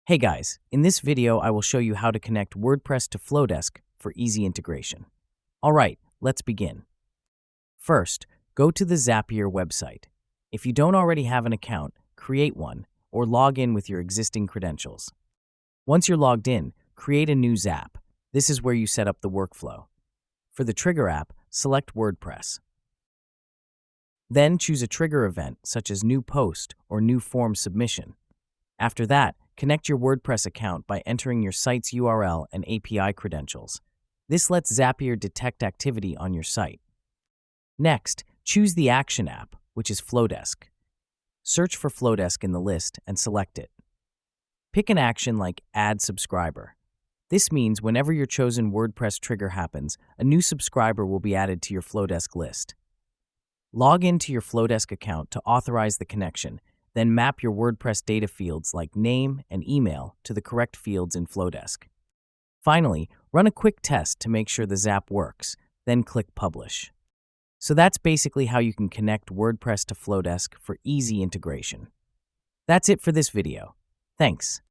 Hey guys, in this video I will show you how to connect WordPress to Flodesk for easy integration. Alright, let's begin. First, go to the Zapier website. If you don't already have an account, create one or log in with your existing credentials. Once you're logged in, create a new Zap. This is where you set up the workflow. For the trigger app, select WordPress. Then choose a trigger event such as new post or new form submission. After that, connect your WordPress account by entering your site's URL and API credentials. This lets Zapier detect activity on your site. Next, choose the Action app, which is Flodesk. Search for Flodesk in the list and select it. Pick an action like Add Subscriber. This means whenever your chosen WordPress trigger happens, a new subscriber will be added to your Flodesk list. Log into your Flodesk account to authorize the connection. Then map your WordPress data fields like name and email to the correct fields in Flodesk. Finally, run a quick test to make sure the Zap works, then click Publish. So that's basically how you can connect WordPress to Flodesk for easy integration. That's it for this video. Thanks.